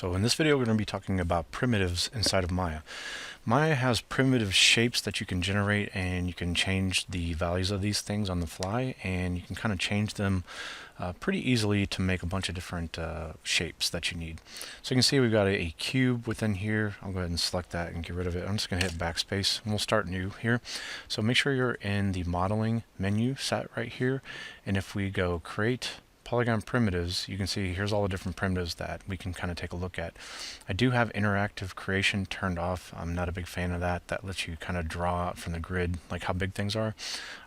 So in this video we're going to be talking about primitives inside of Maya. Maya has primitive shapes that you can generate, and you can change the values of these things on the fly, and you can kind of change them pretty easily to make a bunch of different shapes that you need. So you can see we've got a cube within here. I'll go ahead and select that and get rid of it. I'm just going to hit backspace and we'll start new here. So make sure you're in the modeling menu set right here, and if we go create Polygon primitives, you can see here's all the different primitives that we can kind of take a look at. I do have interactive creation turned off. I'm not a big fan of that. That lets you kind of draw out from the grid like how big things are.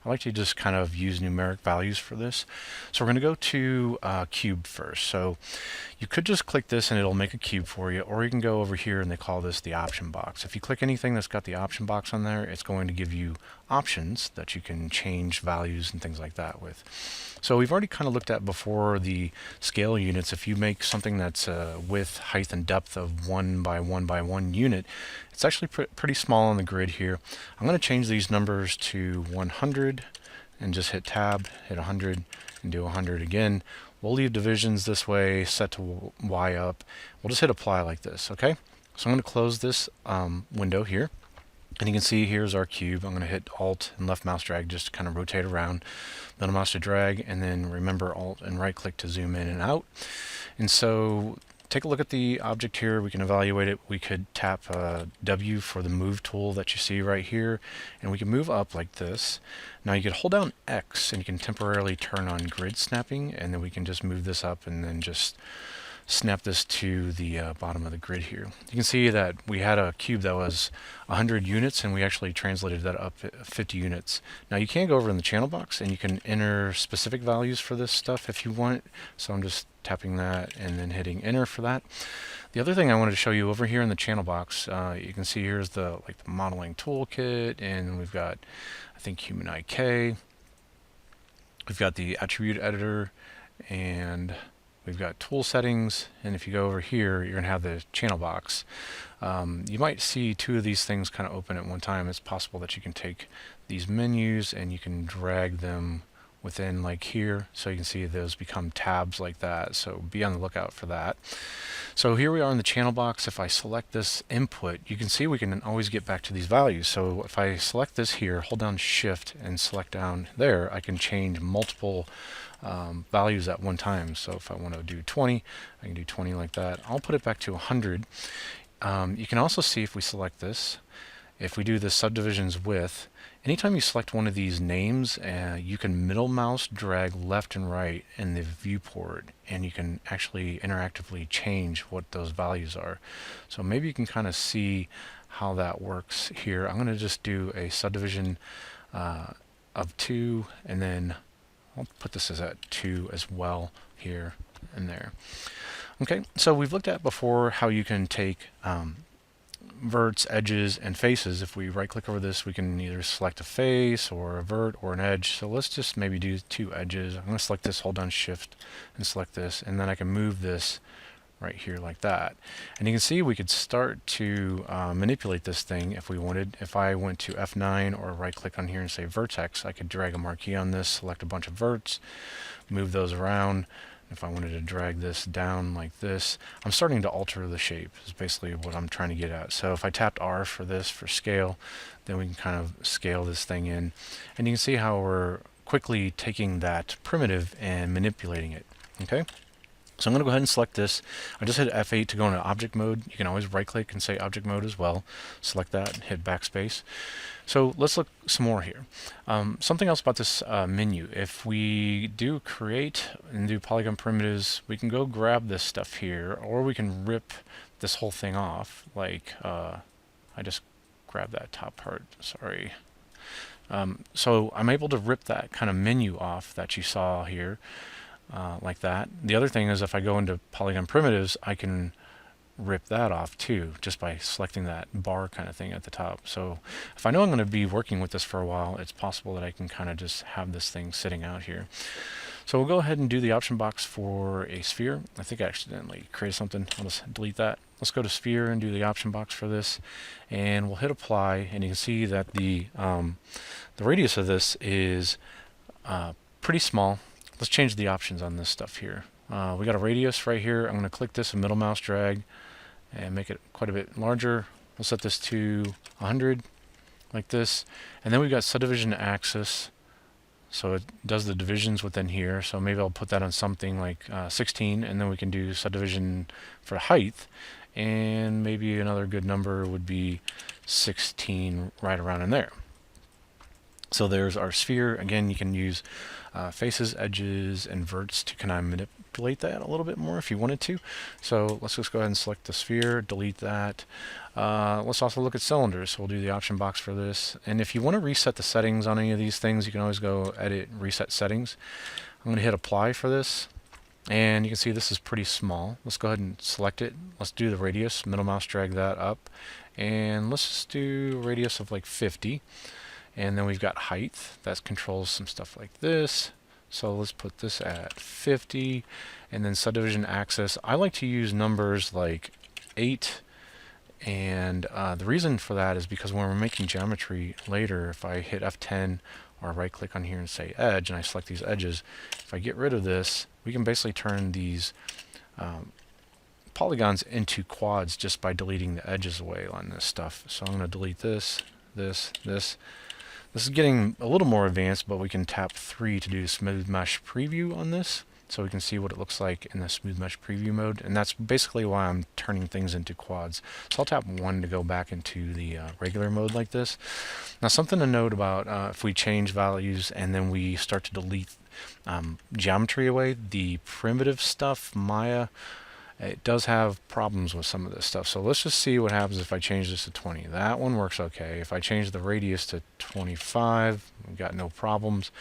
I like to just kind of use numeric values for this. So we're going to go to cube first. So you could just click this and it'll make a cube for you, or you can go over here and they call this the option box. If you click anything that's got the option box on there, it's going to give you options that you can change values and things like that with. So we've already kind of looked at before the scale units. If you make something that's width, height, and depth of 1 by 1 by 1 unit, it's actually pretty small on the grid here. I'm going to change these numbers to 100 and just hit tab, hit 100 and do 100 again. We'll leave divisions this way, set to Y up. We'll just hit apply like this, okay? So I'm going to close this window here. And you can see here's our cube. I'm going to hit Alt and left mouse drag just to kind of rotate around. Middle mouse to drag, and then remember Alt and right click to zoom in and out. And so take a look at the object here. We can evaluate it. We could tap W for the move tool that you see right here, and we can move up like this. Now you could hold down X and you can temporarily turn on grid snapping, and then we can just move this up and then just snap this to the bottom of the grid here. You can see that we had a cube that was 100 units and we actually translated that up 50 units. Now you can go over in the channel box and you can enter specific values for this stuff if you want. So I'm just tapping that and then hitting enter for that. The other thing I wanted to show you over here in the channel box, you can see here's the modeling toolkit, and we've got, I think, human IK. We've got the attribute editor, and we've got tool settings, and if you go over here, you're going to have the channel box. You might see two of these things kind of open at one time. It's possible that you can take these menus and you can drag them within like here, so you can see those become tabs like that. So be on the lookout for that. So here we are in the channel box. If I select this input, you can see we can always get back to these values. So if I select this here, hold down Shift and select down there, I can change multiple values at one time. So if I want to do 20, I can do 20 like that. I'll put it back to 100. You can also see if we select this, if we do the subdivisions width, anytime you select one of these names, you can middle mouse drag left and right in the viewport, and you can actually interactively change what those values are. So maybe you can kind of see how that works here. I'm going to just do a subdivision of 2, and then I'll put this as at 2 as well here and there. Okay, so we've looked at before how you can take verts, edges, and faces. If we right click over this, we can either select a face or a vert or an edge. So let's just maybe do 2 edges. I'm going to select this, hold down Shift and select this, and then I can move this right here like that. And you can see we could start to manipulate this thing if we wanted. If I went to F9 or right click on here and say vertex, I could drag a marquee on this, select a bunch of verts, move those around. If I wanted to drag this down like this, I'm starting to alter the shape is basically what I'm trying to get at. So if I tapped R for this, for scale, then we can kind of scale this thing in. And you can see how we're quickly taking that primitive and manipulating it. Okay? So I'm going to go ahead and select this. I just hit F8 to go into object mode. You can always right click and say object mode as well. Select that and hit backspace. So let's look some more here. Something else about this menu. If we do create and do polygon primitives, we can go grab this stuff here, or we can rip this whole thing off. Like I just grabbed that top part, sorry. So I'm able to rip that kind of menu off that you saw here. Like that. The other thing is if I go into polygon primitives, I can rip that off too, just by selecting that bar kind of thing at the top. So if I know I'm going to be working with this for a while, it's possible that I can kind of just have this thing sitting out here. So we'll go ahead and do the option box for a sphere. I think I accidentally created something. I'll just delete that. Let's go to sphere and do the option box for this, and we'll hit apply, and you can see that the radius of this is pretty small. Let's change the options on this stuff here. We got a radius right here. I'm going to click this and middle mouse drag and make it quite a bit larger. We'll set this to 100 like this. And then we've got subdivision axis. So it does the divisions within here. So maybe I'll put that on something like 16, and then we can do subdivision for height. And maybe another good number would be 16 right around in there. So there's our sphere. Again, you can use faces, edges, and verts to kind of manipulate that a little bit more if you wanted to. So let's just go ahead and select the sphere, delete that. Let's also look at cylinders. So we'll do the option box for this. And if you want to reset the settings on any of these things, you can always go edit, reset settings. I'm going to hit apply for this. And you can see this is pretty small. Let's go ahead and select it. Let's do the radius, middle mouse drag that up. And let's just do a radius of like 50. And then we've got height. That controls some stuff like this. So let's put this at 50. And then subdivision axis. I like to use numbers like 8. And the reason for that is because when we're making geometry later, if I hit F10 or right click on here and say edge, and I select these edges, if I get rid of this, we can basically turn these polygons into quads just by deleting the edges away on this stuff. So I'm going to delete this, this. This is getting a little more advanced, but we can tap 3 to do smooth mesh preview on this. So we can see what it looks like in the smooth mesh preview mode. And that's basically why I'm turning things into quads. So I'll tap 1 to go back into the regular mode like this. Now something to note about if we change values and then we start to delete geometry away, the primitive stuff, Maya, it does have problems with some of this stuff. So let's just see what happens if I change this to 20. That one works okay. If I change the radius to 25, we've got no problems.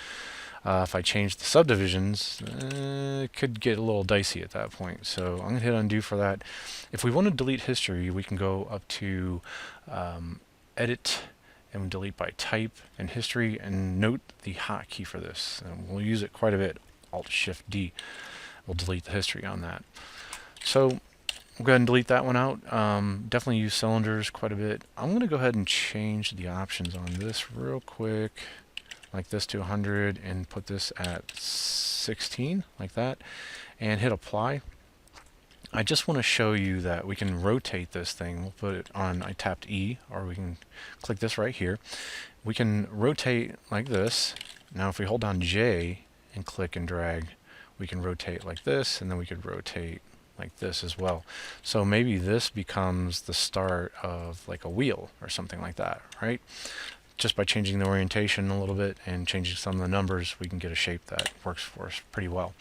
If I change the subdivisions, it could get a little dicey at that point. So I'm going to hit undo for that. If we want to delete history, we can go up to edit and delete by type and history, and note the hotkey for this. And we'll use it quite a bit, Alt-Shift-D. We'll delete the history on that. So we'll go ahead and delete that one out. Definitely use cylinders quite a bit. I'm going to go ahead and change the options on this real quick, like this to 100, and put this at 16, like that, and hit apply. I just want to show you that we can rotate this thing. We'll put it on, I tapped E, or we can click this right here. We can rotate like this. Now if we hold down J and click and drag, we can rotate like this, and then we could rotate like this as well. So maybe this becomes the start of like a wheel or something like that, right? Just by changing the orientation a little bit and changing some of the numbers, we can get a shape that works for us pretty well.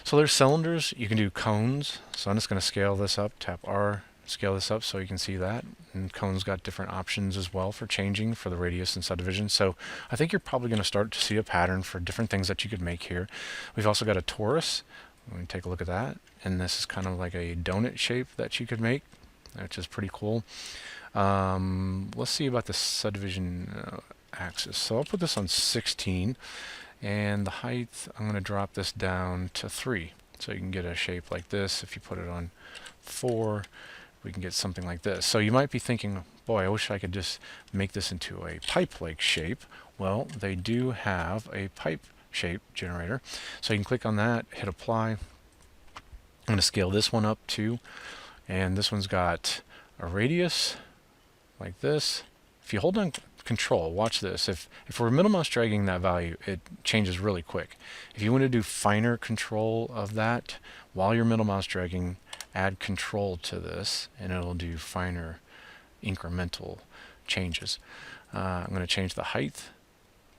So there's cylinders. You can do cones. So I'm just going to scale this up, tap R, scale this up so you can see that. And cones got different options as well for changing for the radius and subdivision. So I think you're probably going to start to see a pattern for different things that you could make here. We've also got a torus. Let me take a look at that. And this is kind of like a donut shape that you could make, which is pretty cool. Let's see about the subdivision axis. So I'll put this on 16, and the height, I'm going to drop this down to 3. So you can get a shape like this. If you put it on 4, we can get something like this. So you might be thinking, boy, I wish I could just make this into a pipe-like shape. Well, they do have a pipe shape generator. So you can click on that, hit apply. I'm going to scale this one up too. And this one's got a radius like this. If you hold down Control, watch this. If we're middle mouse dragging that value, it changes really quick. If you want to do finer control of that, while you're middle mouse dragging, add Control to this, and it'll do finer incremental changes. I'm going to change the height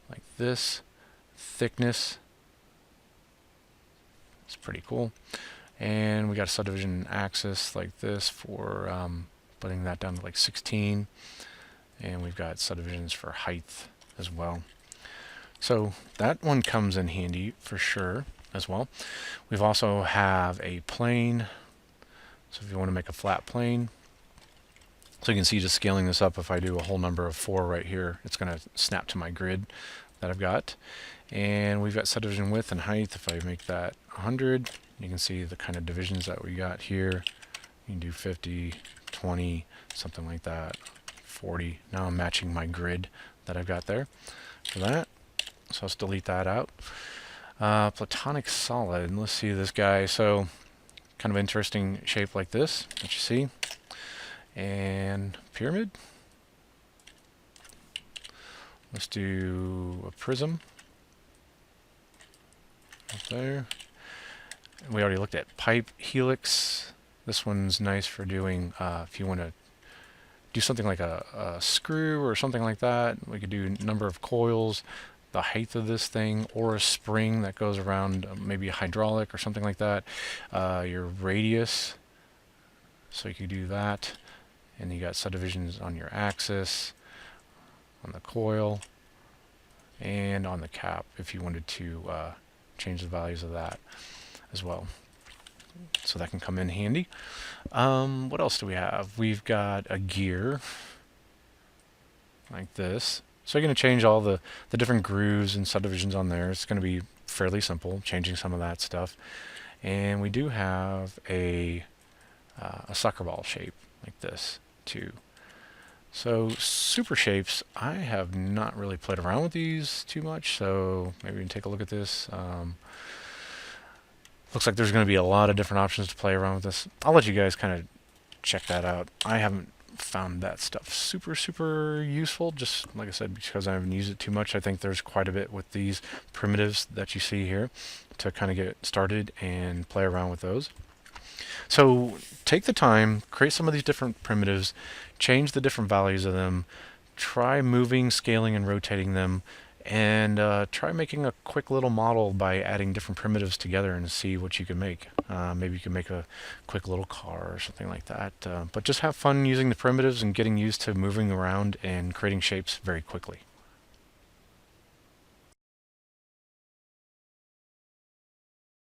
like this, thickness. It's pretty cool. And we got a subdivision axis like this for putting that down to like 16. And we've got subdivisions for height as well. So that one comes in handy for sure as well. We've also have a plane. So if you want to make a flat plane, so you can see just scaling this up, if I do a whole number of 4 right here, it's going to snap to my grid that I've got. And we've got subdivision width and height. If I make that 100, you can see the kind of divisions that we got here. You can do 50, 20, something like that, 40. Now I'm matching my grid that I've got there for that. So let's delete that out. Platonic solid. Let's see this guy. So kind of interesting shape like this that you see. And pyramid. Let's do a prism. Up there. We already looked at pipe helix. This one's nice for doing, if you want to do something like a screw or something like that. We could do number of coils, the height of this thing, or a spring that goes around, maybe a hydraulic or something like that. Your radius, so you could do that. And you got subdivisions on your axis, on the coil, and on the cap if you wanted to change the values of that as well. So that can come in handy. What else do we have? We've got a gear like this. So you're going to change all the different grooves and subdivisions on there. It's going to be fairly simple, changing some of that stuff. And we do have a soccer ball shape like this too. So super shapes, I have not really played around with these too much, so maybe we can take a look at this. Looks like there's going to be a lot of different options to play around with this. I'll let you guys kind of check that out. I haven't found that stuff super useful, just like I said, because I haven't used it too much. I think there's quite a bit with these primitives that you see here to kind of get started and play around with those. So take the time, create some of these different primitives, change the different values of them, try moving, scaling, and rotating them, and try making a quick little model by adding different primitives together and see what you can make. Maybe you can make a quick little car or something like that. But just have fun using the primitives and getting used to moving around and creating shapes very quickly.